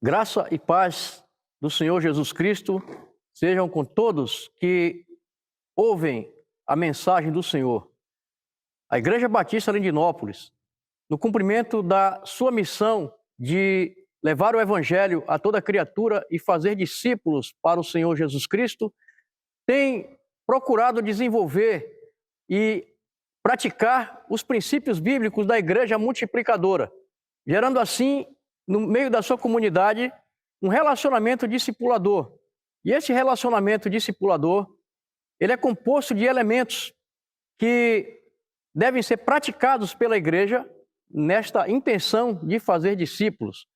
Graça e paz do Senhor Jesus Cristo sejam com todos que ouvem a mensagem do Senhor. A Igreja Batista Lindinópolis, no cumprimento da sua missão de levar o Evangelho a toda criatura e fazer discípulos para o Senhor Jesus Cristo, tem procurado desenvolver e praticar os princípios bíblicos da Igreja Multiplicadora, gerando assim, no meio da sua comunidade, um relacionamento discipulador. E esse relacionamento discipulador, ele é composto de elementos que devem ser praticados pela igreja nesta intenção de fazer discípulos.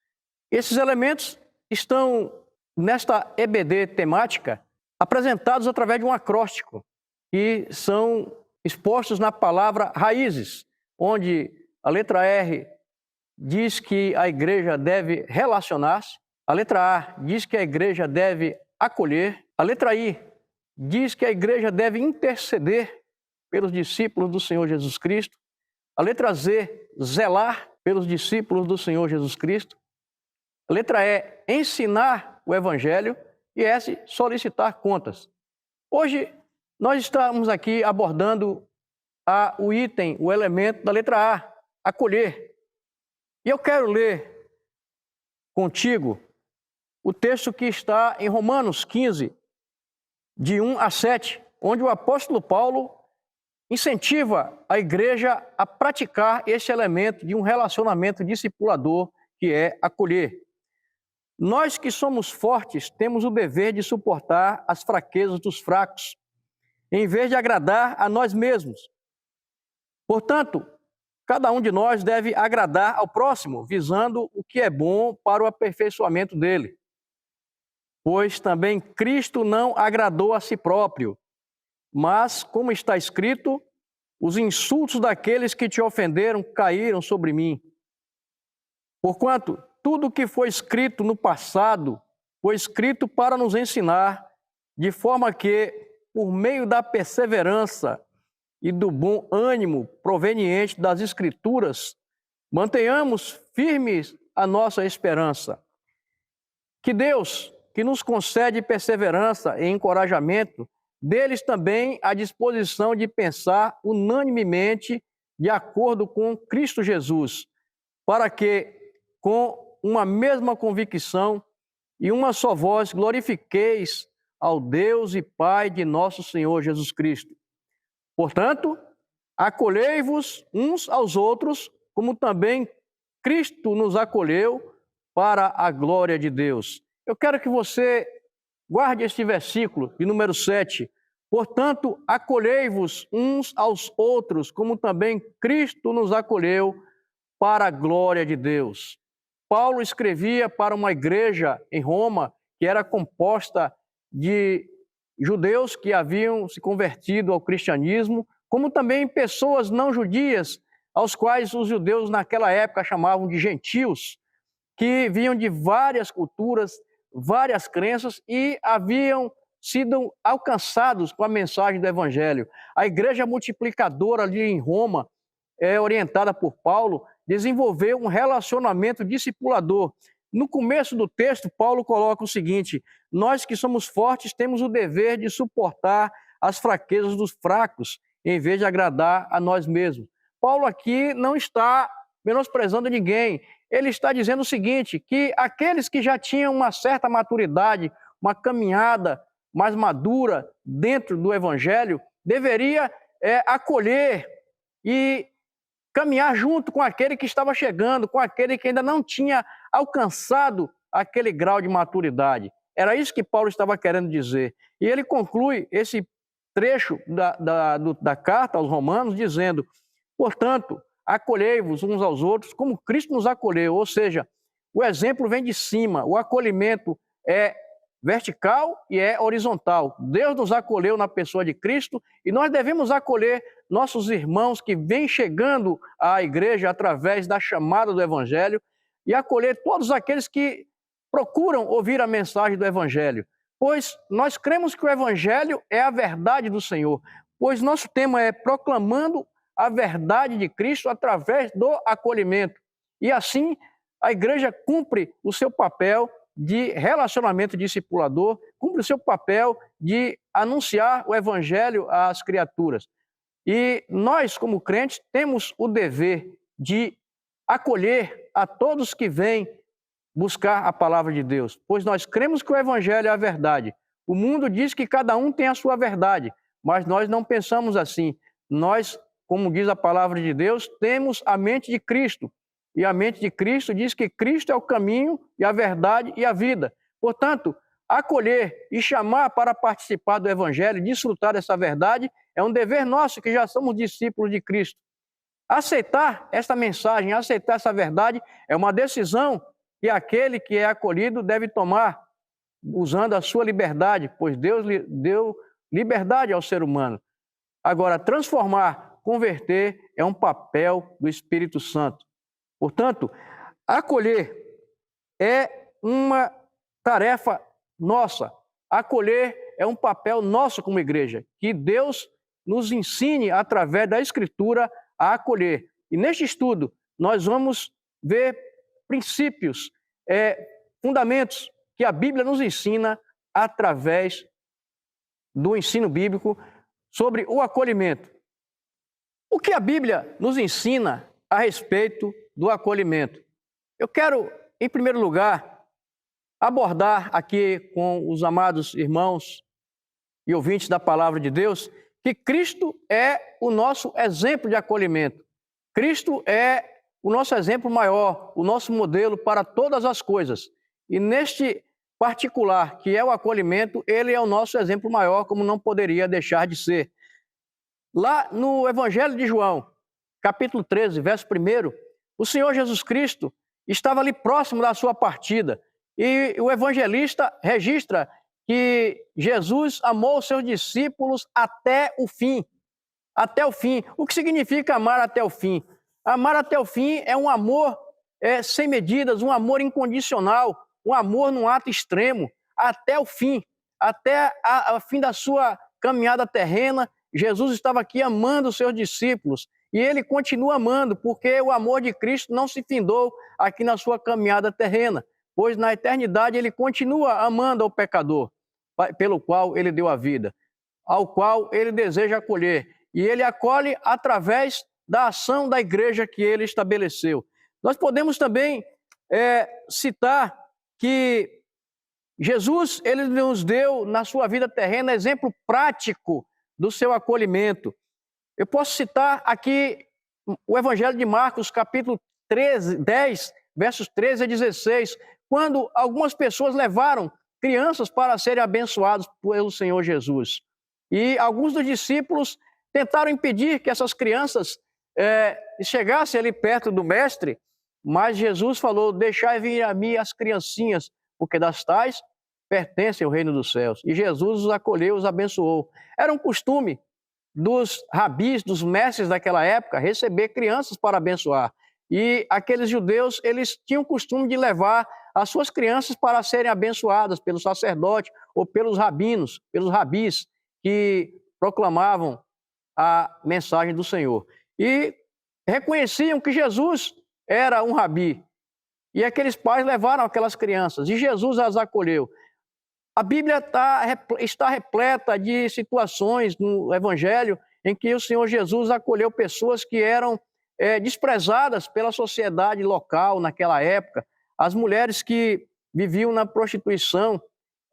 Esses elementos estão nesta EBD temática apresentados através de um acróstico e são expostos na palavra raízes, onde a letra R diz que a igreja deve relacionar-se, a letra A diz que a igreja deve acolher, a letra I diz que a igreja deve interceder pelos discípulos do Senhor Jesus Cristo, a letra Z, zelar pelos discípulos do Senhor Jesus Cristo, a letra E, ensinar o Evangelho e S, solicitar contas. Hoje nós estamos aqui abordando o item, o elemento da letra A, acolher. E eu quero ler contigo o texto que está em Romanos 15, de 1 a 7, onde o apóstolo Paulo incentiva a igreja a praticar esse elemento de um relacionamento discipulador, que é acolher. Nós que somos fortes temos o dever de suportar as fraquezas dos fracos, em vez de agradar a nós mesmos. Portanto, cada um de nós deve agradar ao próximo, visando o que é bom para o aperfeiçoamento dele. Pois também Cristo não agradou a si próprio, mas, como está escrito, os insultos daqueles que te ofenderam caíram sobre mim. Porquanto tudo o que foi escrito no passado foi escrito para nos ensinar, de forma que, por meio da perseverança e do bom ânimo proveniente das Escrituras, mantenhamos firmes a nossa esperança. Que Deus, que nos concede perseverança e encorajamento, deles também a disposição de pensar unanimemente de acordo com Cristo Jesus, para que, com uma mesma convicção e uma só voz, glorifiqueis ao Deus e Pai de nosso Senhor Jesus Cristo. Portanto, acolhei-vos uns aos outros, como também Cristo nos acolheu para a glória de Deus. Eu quero que você guarde este versículo de número 7. Portanto, acolhei-vos uns aos outros, como também Cristo nos acolheu para a glória de Deus. Paulo escrevia para uma igreja em Roma que era composta de judeus que haviam se convertido ao cristianismo, como também pessoas não judias, aos quais os judeus naquela época chamavam de gentios, que vinham de várias culturas, várias crenças e haviam sido alcançados com a mensagem do Evangelho. A igreja multiplicadora ali em Roma, orientada por Paulo, desenvolveu um relacionamento discipulador. No começo do texto, Paulo coloca o seguinte: nós que somos fortes temos o dever de suportar as fraquezas dos fracos, em vez de agradar a nós mesmos. Paulo aqui não está menosprezando ninguém. Ele está dizendo o seguinte, que aqueles que já tinham uma certa maturidade, uma caminhada mais madura dentro do Evangelho, deveria acolher e caminhar junto com aquele que estava chegando, com aquele que ainda não tinha alcançado aquele grau de maturidade. Era isso que Paulo estava querendo dizer. E ele conclui esse trecho da carta aos Romanos dizendo: portanto, acolhei-vos uns aos outros como Cristo nos acolheu. Ou seja, o exemplo vem de cima, o acolhimento é vertical e é horizontal. Deus nos acolheu na pessoa de Cristo e nós devemos acolher nossos irmãos que vêm chegando à igreja através da chamada do Evangelho e acolher todos aqueles que procuram ouvir a mensagem do Evangelho. Pois nós cremos que o Evangelho é a verdade do Senhor, pois nosso tema é proclamando a verdade de Cristo através do acolhimento. E assim, a igreja cumpre o seu papel de relacionamento discipulador, cumpre o seu papel de anunciar o evangelho às criaturas. E nós, como crentes, temos o dever de acolher a todos que vêm buscar a palavra de Deus, pois nós cremos que o evangelho é a verdade. O mundo diz que cada um tem a sua verdade, mas nós não pensamos assim. Nós, como diz a palavra de Deus, temos a mente de Cristo. E a mente de Cristo diz que Cristo é o caminho e a verdade e a vida. Portanto, acolher e chamar para participar do evangelho, desfrutar dessa verdade, é um dever nosso que já somos discípulos de Cristo. Aceitar essa mensagem, aceitar essa verdade, é uma decisão que aquele que é acolhido deve tomar, usando a sua liberdade, pois Deus deu liberdade ao ser humano. Agora, transformar, converter, é um papel do Espírito Santo. Portanto, acolher é uma tarefa nossa. Acolher é um papel nosso como igreja, que Deus nos ensine, através da Escritura, a acolher. E neste estudo, nós vamos ver princípios, fundamentos que a Bíblia nos ensina através do ensino bíblico sobre o acolhimento. O que a Bíblia nos ensina a respeito do acolhimento? Eu quero, em primeiro lugar, abordar aqui com os amados irmãos e ouvintes da palavra de Deus que Cristo é o nosso exemplo de acolhimento. Cristo é o nosso exemplo maior, o nosso modelo para todas as coisas. E neste particular, que é o acolhimento, ele é o nosso exemplo maior, como não poderia deixar de ser. Lá no Evangelho de João, capítulo 13, verso 1, o Senhor Jesus Cristo estava ali próximo da sua partida. E o evangelista registra que Jesus amou os seus discípulos até o fim. Até o fim. O que significa amar até o fim? Amar até o fim é um amor sem medidas, um amor incondicional, um amor num ato extremo, até o fim. Até o fim da sua caminhada terrena, Jesus estava aqui amando os seus discípulos. E ele continua amando, porque o amor de Cristo não se findou aqui na sua caminhada terrena, pois na eternidade ele continua amando ao pecador, pelo qual ele deu a vida, ao qual ele deseja acolher. E ele acolhe através da ação da igreja que ele estabeleceu. Nós podemos também citar que Jesus, ele nos deu na sua vida terrena exemplo prático do seu acolhimento. Eu posso citar aqui o Evangelho de Marcos, capítulo 10, versos 13 a 16, quando algumas pessoas levaram crianças para serem abençoadas pelo Senhor Jesus. E alguns dos discípulos tentaram impedir que essas crianças chegassem ali perto do mestre, mas Jesus falou: deixai vir a mim as criancinhas, porque das tais pertencem ao reino dos céus. E Jesus os acolheu, os abençoou. Era um costume dos rabis, dos mestres daquela época, receber crianças para abençoar. E aqueles judeus, eles tinham o costume de levar as suas crianças para serem abençoadas pelo sacerdote ou pelos rabinos, pelos rabis, que proclamavam a mensagem do Senhor. E reconheciam que Jesus era um rabi. E aqueles pais levaram aquelas crianças, e Jesus as acolheu. A Bíblia está repleta de situações no Evangelho em que o Senhor Jesus acolheu pessoas que eram desprezadas pela sociedade local naquela época. As mulheres que viviam na prostituição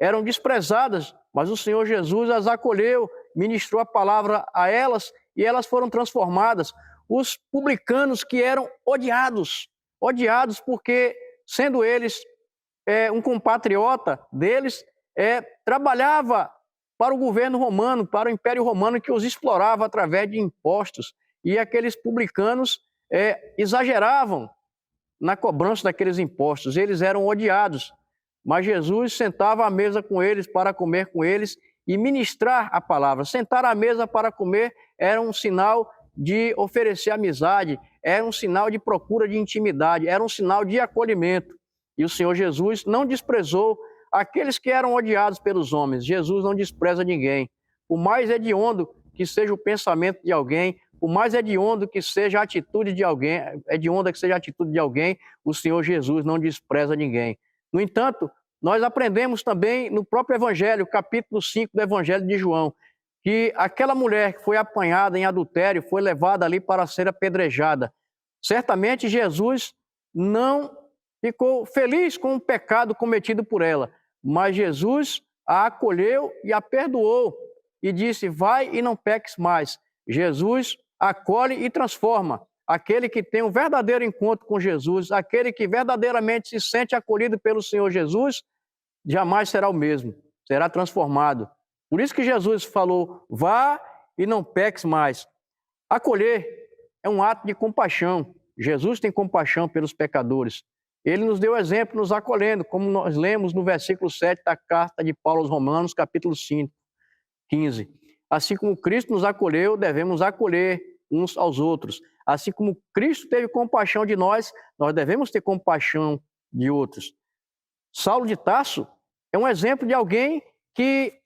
eram desprezadas, mas o Senhor Jesus as acolheu, ministrou a palavra a elas e elas foram transformadas. Os publicanos que eram odiados porque, sendo eles um compatriota deles, trabalhava para o governo romano, para o Império Romano, que os explorava através de impostos. E aqueles publicanos exageravam na cobrança daqueles impostos. Eles eram odiados, mas Jesus sentava à mesa com eles para comer com eles e ministrar a palavra. Sentar à mesa para comer era um sinal de oferecer amizade, era um sinal de procura de intimidade, era um sinal de acolhimento. E o Senhor Jesus não desprezou aqueles que eram odiados pelos homens. Jesus não despreza ninguém. Por mais hediondo que seja o pensamento de alguém, por mais hedionda que seja a atitude de alguém, o Senhor Jesus não despreza ninguém. No entanto, nós aprendemos também no próprio Evangelho, capítulo 5 do Evangelho de João, que aquela mulher que foi apanhada em adultério foi levada ali para ser apedrejada. Certamente Jesus não ficou feliz com o pecado cometido por ela, mas Jesus a acolheu e a perdoou e disse: vai e não peques mais. Jesus acolhe e transforma. Aquele que tem um verdadeiro encontro com Jesus, aquele que verdadeiramente se sente acolhido pelo Senhor Jesus, jamais será o mesmo, será transformado. Por isso que Jesus falou: vá e não peques mais. Acolher é um ato de compaixão. Jesus tem compaixão pelos pecadores. Ele nos deu exemplo nos acolhendo, como nós lemos no versículo 7 da carta de Paulo aos Romanos, capítulo 5, 15. Assim como Cristo nos acolheu, devemos acolher uns aos outros. Assim como Cristo teve compaixão de nós, nós devemos ter compaixão de outros. Saulo de Tarso é um exemplo de alguém que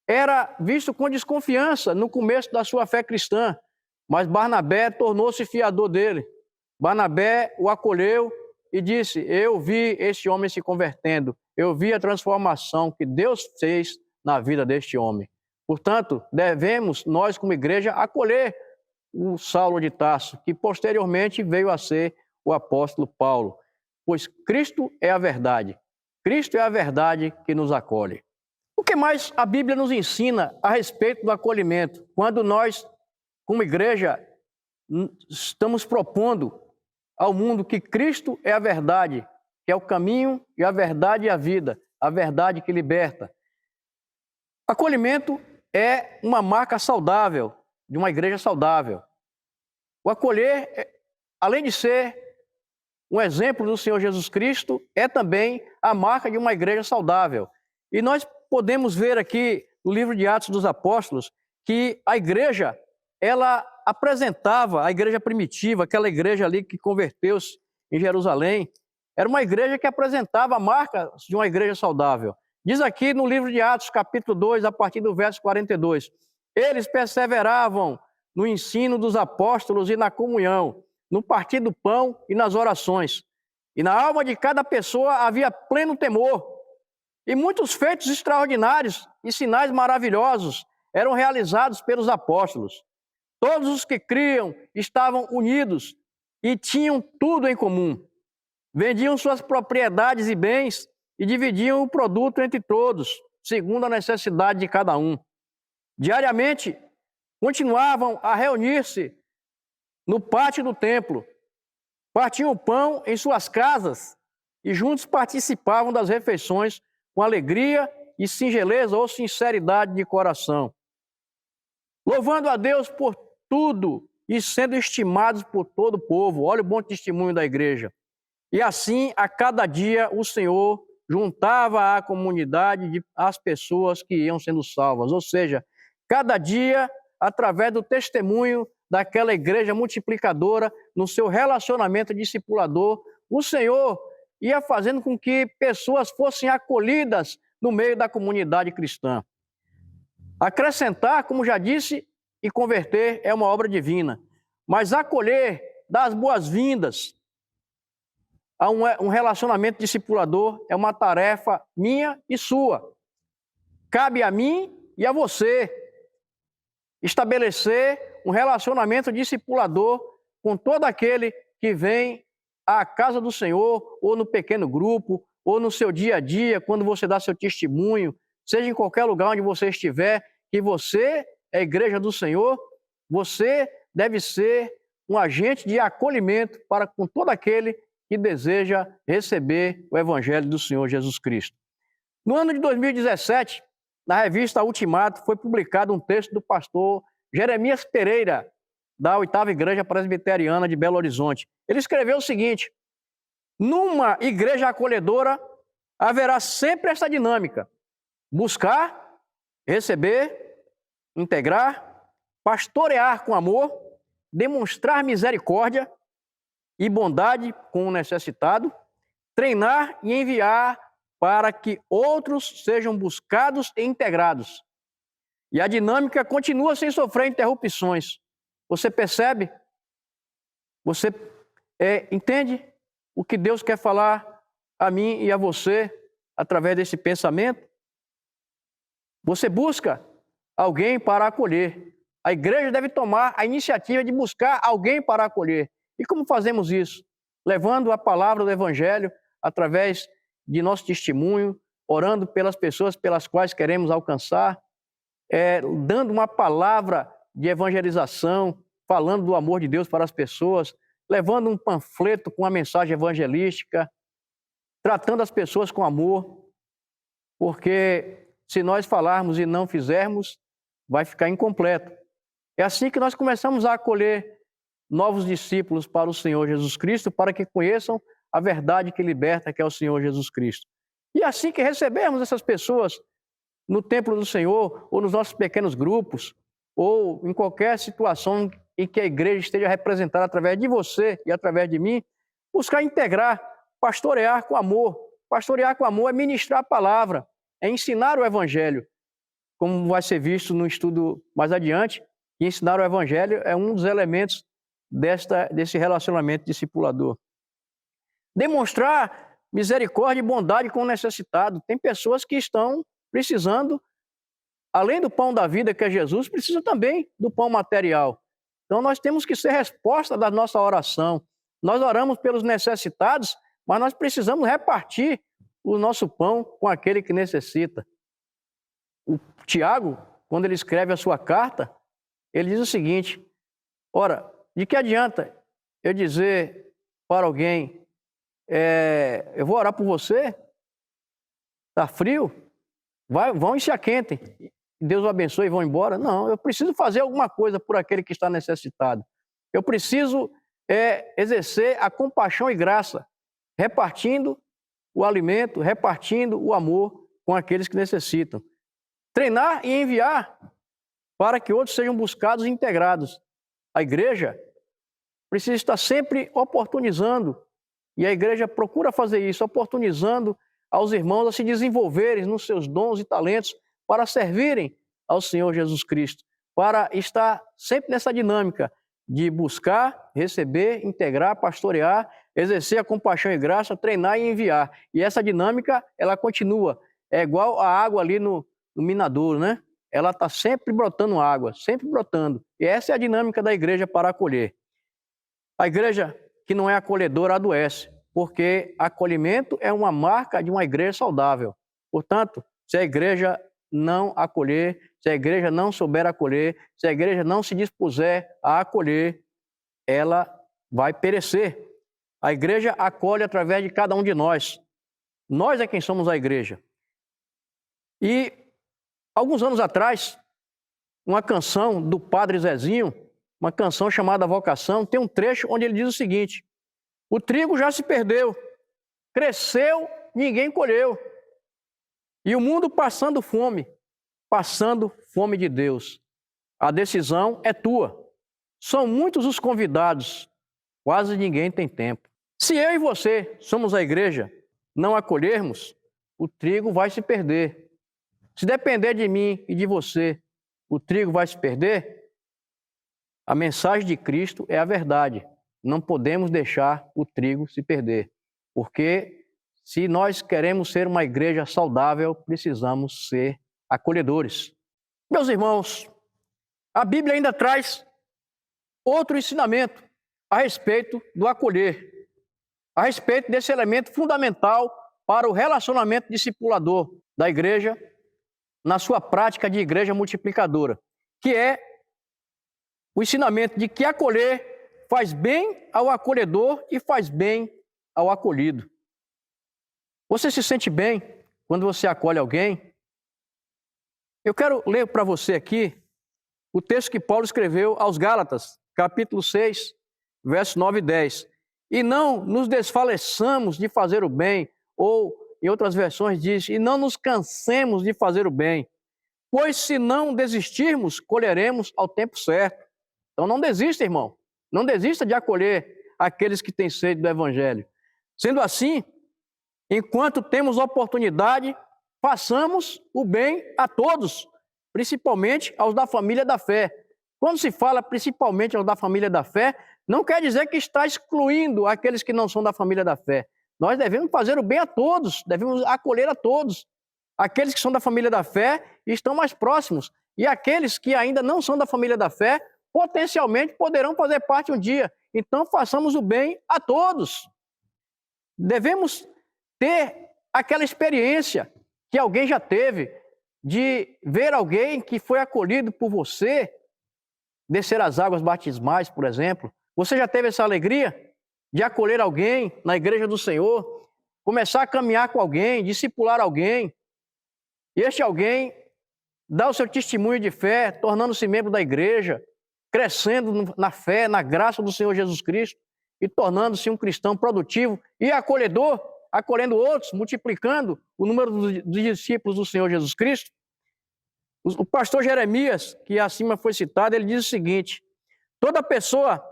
era visto com desconfiança no começo da sua fé cristã, mas Barnabé tornou-se fiador dele. Barnabé o acolheu e disse: eu vi esse homem se convertendo, eu vi a transformação que Deus fez na vida deste homem. Portanto, devemos, nós como igreja, acolher o Saulo de Tarso, que posteriormente veio a ser o apóstolo Paulo, pois Cristo é a verdade. Cristo é a verdade que nos acolhe. O que mais a Bíblia nos ensina a respeito do acolhimento, quando nós, como igreja, estamos propondo ao mundo que Cristo é a verdade, que é o caminho e a verdade e a vida, a verdade que liberta. Acolhimento é uma marca saudável, de uma igreja saudável. O acolher, além de ser um exemplo do Senhor Jesus Cristo, é também a marca de uma igreja saudável. E nós podemos ver aqui no livro de Atos dos Apóstolos que a igreja, ela apresentava, a igreja primitiva, aquela igreja ali que converteu-se em Jerusalém, era uma igreja que apresentava marcas de uma igreja saudável. Diz aqui no livro de Atos, capítulo 2, a partir do verso 42, eles perseveravam no ensino dos apóstolos e na comunhão, no partir do pão e nas orações. E na alma de cada pessoa havia pleno temor. E muitos feitos extraordinários e sinais maravilhosos eram realizados pelos apóstolos. Todos os que criam estavam unidos e tinham tudo em comum. Vendiam suas propriedades e bens e dividiam o produto entre todos, segundo a necessidade de cada um. Diariamente, continuavam a reunir-se no pátio do templo, partiam o pão em suas casas e juntos participavam das refeições com alegria e singeleza ou sinceridade de coração, louvando a Deus por tudo e sendo estimados por todo o povo. Olha o bom testemunho da igreja. E assim, a cada dia, o Senhor juntava à comunidade as pessoas que iam sendo salvas. Ou seja, cada dia, através do testemunho daquela igreja multiplicadora, no seu relacionamento discipulador, o Senhor ia fazendo com que pessoas fossem acolhidas no meio da comunidade cristã. Acrescentar, como já disse, e converter é uma obra divina, mas acolher, dar as boas-vindas a um relacionamento discipulador é uma tarefa minha e sua. Cabe a mim e a você estabelecer um relacionamento discipulador com todo aquele que vem à casa do Senhor, ou no pequeno grupo, ou no seu dia a dia, quando você dá seu testemunho, seja em qualquer lugar onde você estiver, que você é a igreja do Senhor, você deve ser um agente de acolhimento para com todo aquele que deseja receber o Evangelho do Senhor Jesus Cristo. No ano de 2017, na revista Ultimato, foi publicado um texto do pastor Jeremias Pereira, da 8ª Igreja Presbiteriana de Belo Horizonte. Ele escreveu o seguinte: numa igreja acolhedora, haverá sempre essa dinâmica: buscar, receber, integrar, pastorear com amor, demonstrar misericórdia e bondade com o necessitado, treinar e enviar para que outros sejam buscados e integrados. E a dinâmica continua sem sofrer interrupções. Você percebe? Você entende o que Deus quer falar a mim e a você através desse pensamento? Você busca alguém para acolher. A igreja deve tomar a iniciativa de buscar alguém para acolher. E como fazemos isso? Levando a palavra do Evangelho através de nosso testemunho, orando pelas pessoas pelas quais queremos alcançar, dando uma palavra de evangelização, falando do amor de Deus para as pessoas, levando um panfleto com uma mensagem evangelística, tratando as pessoas com amor, porque se nós falarmos e não fizermos, vai ficar incompleto. É assim que nós começamos a acolher novos discípulos para o Senhor Jesus Cristo, para que conheçam a verdade que liberta, que é o Senhor Jesus Cristo. E assim que recebemos essas pessoas no templo do Senhor, ou nos nossos pequenos grupos, ou em qualquer situação em que a igreja esteja representada através de você e através de mim, buscar integrar, pastorear com amor. Pastorear com amor é ministrar a palavra, é ensinar o Evangelho, como vai ser visto no estudo mais adiante. E ensinar o Evangelho é um dos elementos desse relacionamento discipulador. Demonstrar misericórdia e bondade com o necessitado. Tem pessoas que estão precisando, além do pão da vida que é Jesus, precisa também do pão material. Então nós temos que ser resposta da nossa oração. Nós oramos pelos necessitados, mas nós precisamos repartir o nosso pão com aquele que necessita. O Tiago, quando ele escreve a sua carta, ele diz o seguinte: ora, de que adianta eu dizer para alguém, eu vou orar por você, está frio, vão e se aquentem, Deus o abençoe e vão embora? Não, eu preciso fazer alguma coisa por aquele que está necessitado. Eu preciso exercer a compaixão e graça, repartindo o alimento, repartindo o amor com aqueles que necessitam. Treinar e enviar para que outros sejam buscados e integrados. A igreja precisa estar sempre oportunizando, e a igreja procura fazer isso, oportunizando aos irmãos a se desenvolverem nos seus dons e talentos para servirem ao Senhor Jesus Cristo, para estar sempre nessa dinâmica de buscar, receber, integrar, pastorear, exercer a compaixão e graça, treinar e enviar. E essa dinâmica, ela continua. É igual a água ali no minadouro, né? Ela está sempre brotando água, sempre brotando. E essa é a dinâmica da igreja para acolher. A igreja que não é acolhedora adoece, porque acolhimento é uma marca de uma igreja saudável. Portanto, se a igreja não acolher, se a igreja não souber acolher, se a igreja não se dispuser a acolher, ela vai perecer. A igreja acolhe através de cada um de nós. Nós é quem somos a igreja. E alguns anos atrás, uma canção do Padre Zezinho, uma canção chamada Vocação, tem um trecho onde ele diz o seguinte: o trigo já se perdeu, cresceu, ninguém colheu. E o mundo passando fome de Deus. A decisão é tua. São muitos os convidados, quase ninguém tem tempo. Se eu e você somos a igreja, não acolhermos, o trigo vai se perder. Se depender de mim e de você, o trigo vai se perder. A mensagem de Cristo é a verdade. Não podemos deixar o trigo se perder, porque se nós queremos ser uma igreja saudável, precisamos ser acolhedores. Meus irmãos, a Bíblia ainda traz outro ensinamento a respeito do acolher, a respeito desse elemento fundamental para o relacionamento discipulador da igreja na sua prática de igreja multiplicadora, que é o ensinamento de que acolher faz bem ao acolhedor e faz bem ao acolhido. Você se sente bem quando você acolhe alguém? Eu quero ler para você aqui o texto que Paulo escreveu aos Gálatas, capítulo 6, versos 9 e 10. E não nos desfaleçamos de fazer o bem, ou em outras versões diz, e não nos cansemos de fazer o bem, pois se não desistirmos, colheremos ao tempo certo. Então não desista, irmão. Não desista de acolher aqueles que têm sede do Evangelho. Sendo assim, enquanto temos oportunidade, façamos o bem a todos, principalmente aos da família da fé. Quando se fala principalmente da família da fé, não quer dizer que está excluindo aqueles que não são da família da fé. Nós devemos fazer o bem a todos, devemos acolher a todos. Aqueles que são da família da fé estão mais próximos. E aqueles que ainda não são da família da fé, potencialmente poderão fazer parte um dia. Então, façamos o bem a todos. Devemos ter aquela experiência que alguém já teve, de ver alguém que foi acolhido por você, descer as águas batismais, por exemplo. Você já teve essa alegria de acolher alguém na igreja do Senhor, começar a caminhar com alguém, discipular alguém, e este alguém dá o seu testemunho de fé, tornando-se membro da igreja, crescendo na fé, na graça do Senhor Jesus Cristo e tornando-se um cristão produtivo e acolhedor, acolhendo outros, multiplicando o número dos discípulos do Senhor Jesus Cristo. O pastor Jeremias, que acima foi citado, ele diz o seguinte: toda pessoa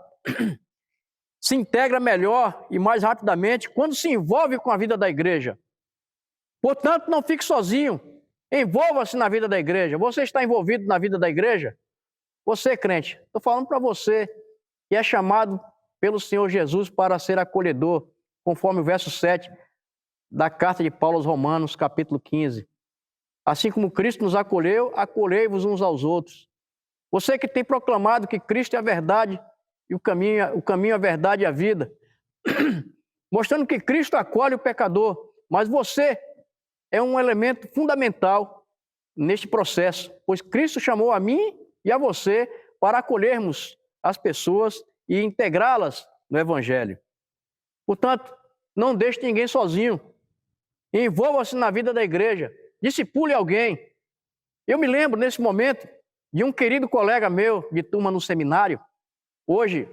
se integra melhor e mais rapidamente quando se envolve com a vida da igreja. Portanto, não fique sozinho, envolva-se na vida da igreja. Você está envolvido na vida da igreja? Você, crente, estou falando para você que é chamado pelo Senhor Jesus para ser acolhedor, conforme o verso 7 da carta de Paulo aos Romanos, capítulo 15. Assim como Cristo nos acolheu, acolhei-vos uns aos outros. Você que tem proclamado que Cristo é a verdade e o caminho, a verdade e a vida, mostrando que Cristo acolhe o pecador, mas você é um elemento fundamental neste processo, pois Cristo chamou a mim e a você para acolhermos as pessoas e integrá-las no Evangelho. Portanto, não deixe ninguém sozinho. Envolva-se na vida da igreja. Discipule alguém. Eu me lembro, nesse momento, de um querido colega meu de turma no seminário. Hoje,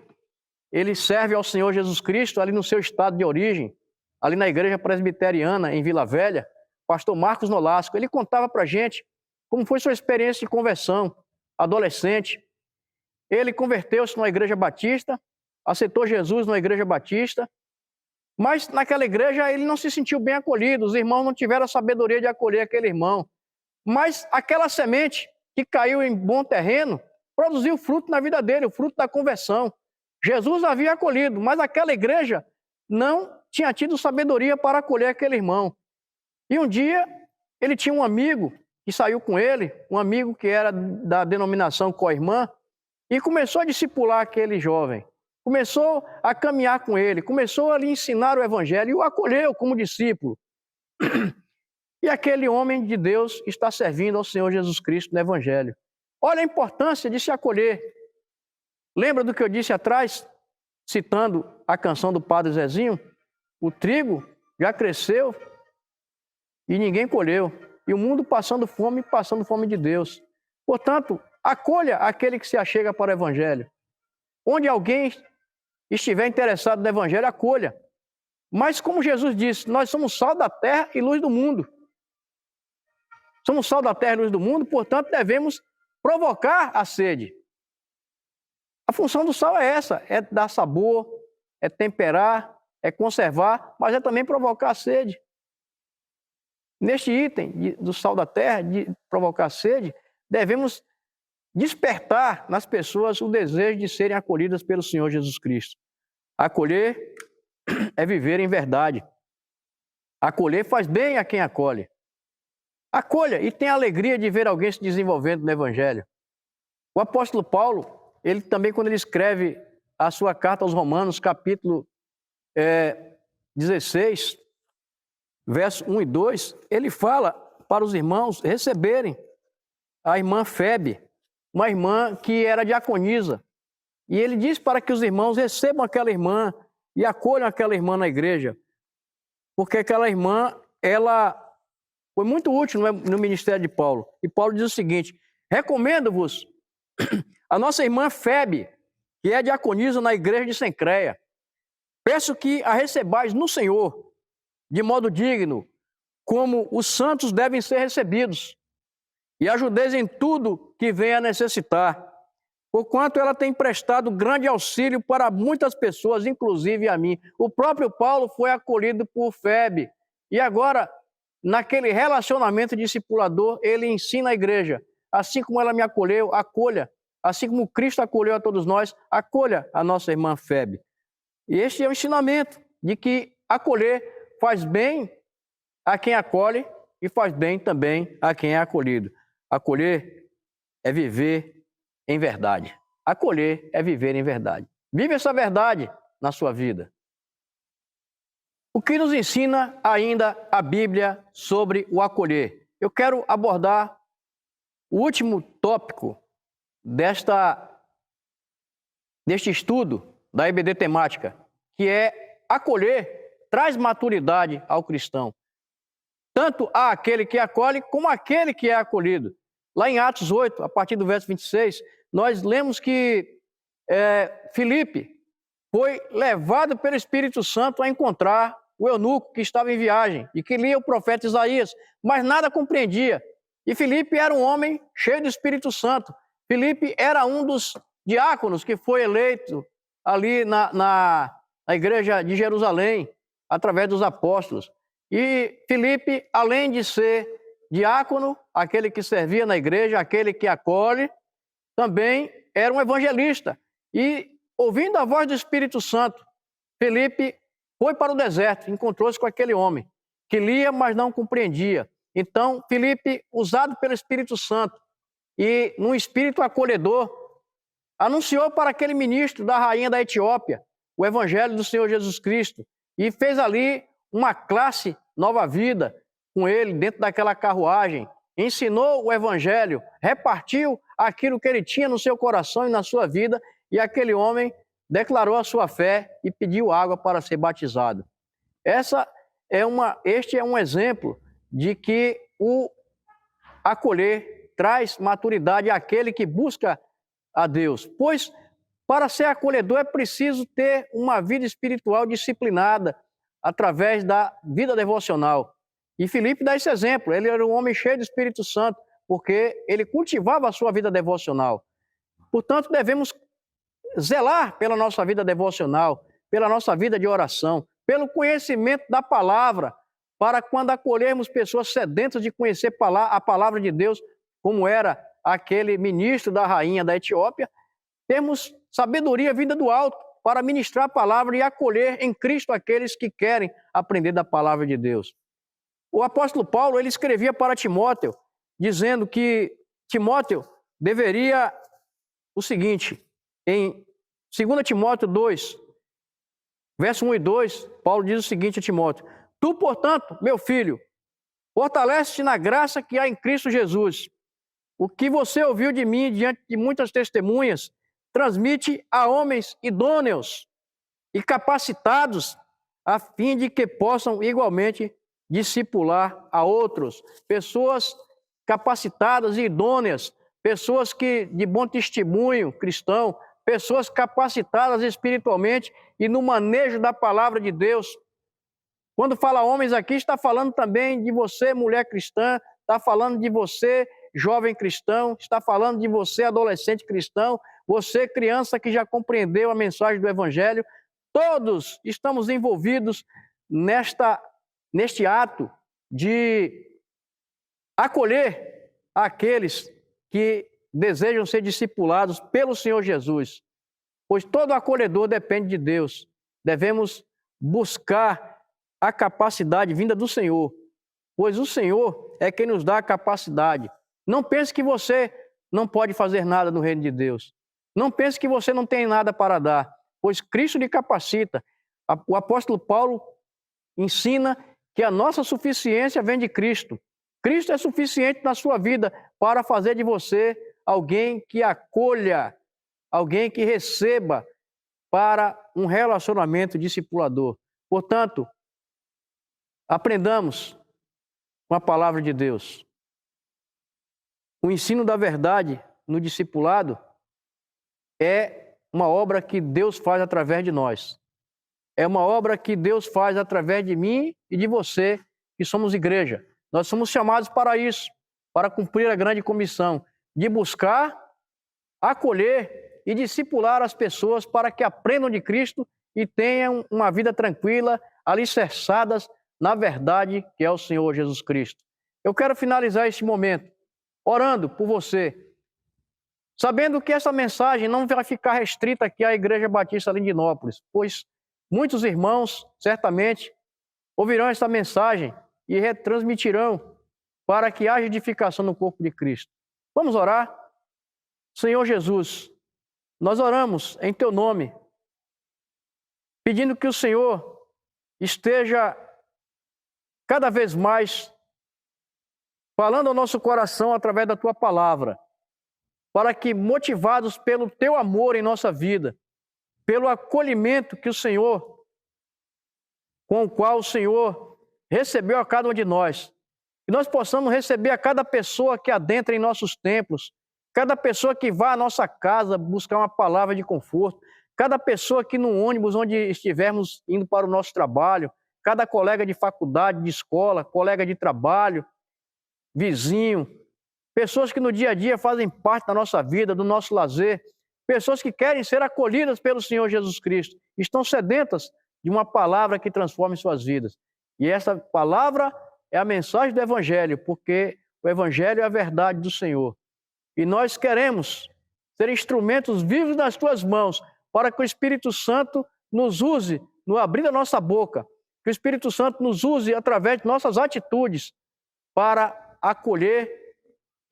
ele serve ao Senhor Jesus Cristo ali no seu estado de origem, ali na igreja presbiteriana, em Vila Velha, pastor Marcos Nolasco. Ele contava para a gente como foi sua experiência de conversão, adolescente. Ele converteu-se numa igreja batista, aceitou Jesus numa igreja batista, mas naquela igreja ele não se sentiu bem acolhido, os irmãos não tiveram a sabedoria de acolher aquele irmão. Mas aquela semente que caiu em bom terreno, produziu fruto na vida dele, o fruto da conversão. Jesus havia acolhido, mas aquela igreja não tinha tido sabedoria para acolher aquele irmão. E um dia ele tinha um amigo que saiu com ele, um amigo que era da denominação co-irmã, e começou a discipular aquele jovem. Começou a caminhar com ele, começou a lhe ensinar o evangelho e o acolheu como discípulo. E aquele homem de Deus está servindo ao Senhor Jesus Cristo no evangelho. Olha a importância de se acolher. Lembra do que eu disse atrás, citando a canção do Padre Zezinho? O trigo já cresceu e ninguém colheu. E o mundo passando fome de Deus. Portanto, acolha aquele que se achega para o evangelho. Onde alguém estiver interessado no evangelho, acolha. Mas como Jesus disse, nós somos sal da terra e luz do mundo. Somos sal da terra e luz do mundo, portanto, devemos provocar a sede. A função do sal é essa, é dar sabor, é temperar, é conservar, mas é também provocar a sede. Neste item do sal da terra, de provocar a sede, devemos despertar nas pessoas o desejo de serem acolhidas pelo Senhor Jesus Cristo. Acolher é viver em verdade. Acolher faz bem a quem acolhe. Acolha e tenha alegria de ver alguém se desenvolvendo no Evangelho. O apóstolo Paulo, ele também, quando ele escreve a sua carta aos Romanos, capítulo 16, verso 1 e 2, ele fala para os irmãos receberem a irmã Febe, uma irmã que era diaconisa. E ele diz para que os irmãos recebam aquela irmã e acolham aquela irmã na igreja. Porque aquela irmã, ela foi muito útil no ministério de Paulo. E Paulo diz o seguinte: recomendo-vos a nossa irmã Febe, que é diaconisa na igreja de Sencreia. Peço que a recebais no Senhor, de modo digno, como os santos devem ser recebidos, e ajudeis em tudo que venha a necessitar, porquanto ela tem prestado grande auxílio para muitas pessoas, inclusive a mim. O próprio Paulo foi acolhido por Febe, e agora, naquele relacionamento discipulador, ele ensina a igreja, assim como ela me acolheu, acolha assim como Cristo acolheu a todos nós, acolha a nossa irmã Febe. E este é o ensinamento de que acolher faz bem a quem acolhe e faz bem também a quem é acolhido. Acolher é viver em verdade. Acolher é viver em verdade. Vive essa verdade na sua vida. O que nos ensina ainda a Bíblia sobre o acolher? Eu quero abordar o último tópico deste estudo da EBD temática, que é acolher traz maturidade ao cristão. Tanto àquele que acolhe, como àquele que é acolhido. Lá em Atos 8, a partir do verso 26, nós lemos que Filipe foi levado pelo Espírito Santo a encontrar o eunuco que estava em viagem e que lia o profeta Isaías, mas nada compreendia. E Filipe era um homem cheio do Espírito Santo. Filipe era um dos diáconos que foi eleito ali na igreja de Jerusalém, através dos apóstolos. E Filipe, além de ser diácono, aquele que servia na igreja, aquele que acolhe, também era um evangelista. E, ouvindo a voz do Espírito Santo, Filipe foi para o deserto, encontrou-se com aquele homem, que lia, mas não compreendia. Então, Filipe, usado pelo Espírito Santo e num espírito acolhedor, anunciou para aquele ministro da rainha da Etiópia o evangelho do Senhor Jesus Cristo e fez ali uma classe Nova Vida com ele dentro daquela carruagem, ensinou o evangelho, repartiu aquilo que ele tinha no seu coração e na sua vida, e aquele homem declarou a sua fé e pediu água para ser batizado. Este é um exemplo de que o acolher traz maturidade àquele que busca a Deus, pois para ser acolhedor é preciso ter uma vida espiritual disciplinada através da vida devocional. E Filipe dá esse exemplo, ele era um homem cheio do Espírito Santo, porque ele cultivava a sua vida devocional. Portanto, devemos zelar pela nossa vida devocional, pela nossa vida de oração, pelo conhecimento da palavra, para quando acolhermos pessoas sedentas de conhecer a palavra de Deus, como era aquele ministro da rainha da Etiópia, termos sabedoria vinda do alto para ministrar a palavra e acolher em Cristo aqueles que querem aprender da palavra de Deus. O apóstolo Paulo, ele escrevia para Timóteo, dizendo que Timóteo deveria o seguinte, em 2 Timóteo 2, verso 1 e 2, Paulo diz o seguinte a Timóteo: Tu, portanto, meu filho, fortalece-te na graça que há em Cristo Jesus. O que você ouviu de mim diante de muitas testemunhas, transmite a homens idôneos e capacitados, a fim de que possam igualmente discipular a outros. Pessoas capacitadas e idôneas, pessoas que de bom testemunho cristão, pessoas capacitadas espiritualmente e no manejo da palavra de Deus. Quando fala homens aqui, está falando também de você, mulher cristã, está falando de você, jovem cristão, está falando de você, adolescente cristão, você, criança que já compreendeu a mensagem do Evangelho. Todos estamos envolvidos neste ato de acolher aqueles que desejam ser discipulados pelo Senhor Jesus. Pois todo acolhedor depende de Deus. Devemos buscar a capacidade vinda do Senhor, pois o Senhor é quem nos dá a capacidade. Não pense que você não pode fazer nada no reino de Deus. Não pense que você não tem nada para dar, pois Cristo lhe capacita. O apóstolo Paulo ensina que a nossa suficiência vem de Cristo. Cristo é suficiente na sua vida para fazer de você alguém que acolha, alguém que receba para um relacionamento discipulador. Portanto, aprendamos com a palavra de Deus. O ensino da verdade no discipulado é uma obra que Deus faz através de nós. É uma obra que Deus faz através de mim e de você, que somos igreja. Nós somos chamados para isso, para cumprir a grande comissão de buscar, acolher e discipular as pessoas para que aprendam de Cristo e tenham uma vida tranquila, alicerçadas na verdade que é o Senhor Jesus Cristo. Eu quero finalizar este momento orando por você, sabendo que essa mensagem não vai ficar restrita aqui à Igreja Batista Lindinópolis, pois muitos irmãos, certamente, ouvirão essa mensagem e retransmitirão para que haja edificação no corpo de Cristo. Vamos orar? Senhor Jesus, nós oramos em Teu nome, pedindo que o Senhor esteja cada vez mais falando ao nosso coração através da Tua palavra, para que, motivados pelo Teu amor em nossa vida, pelo acolhimento que o Senhor, com o qual o Senhor recebeu a cada um de nós, que nós possamos receber a cada pessoa que adentra em nossos templos, cada pessoa que vá à nossa casa buscar uma palavra de conforto, cada pessoa que no ônibus onde estivermos indo para o nosso trabalho, cada colega de faculdade, de escola, colega de trabalho, vizinho, pessoas que no dia a dia fazem parte da nossa vida, do nosso lazer, pessoas que querem ser acolhidas pelo Senhor Jesus Cristo, estão sedentas de uma palavra que transforme suas vidas. E essa palavra é a mensagem do Evangelho, porque o Evangelho é a verdade do Senhor. E nós queremos ser instrumentos vivos nas Tuas mãos, para que o Espírito Santo nos use no abrir da nossa boca, que o Espírito Santo nos use através de nossas atitudes para acolher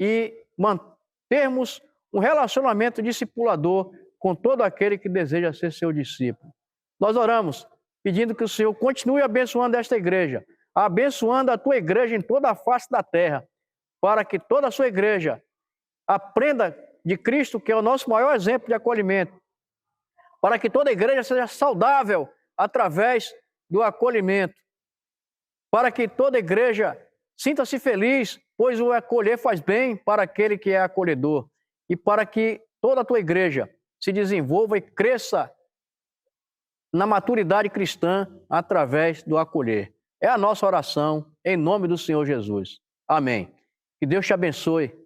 e mantermos um relacionamento discipulador com todo aquele que deseja ser seu discípulo. Nós oramos pedindo que o Senhor continue abençoando esta igreja, abençoando a Tua igreja em toda a face da terra, para que toda a sua igreja aprenda de Cristo, que é o nosso maior exemplo de acolhimento, para que toda a igreja seja saudável através do acolhimento, para que toda a igreja sinta-se feliz, pois o acolher faz bem para aquele que é acolhedor, e para que toda a Tua igreja se desenvolva e cresça na maturidade cristã através do acolher. É a nossa oração em nome do Senhor Jesus. Amém. Que Deus te abençoe.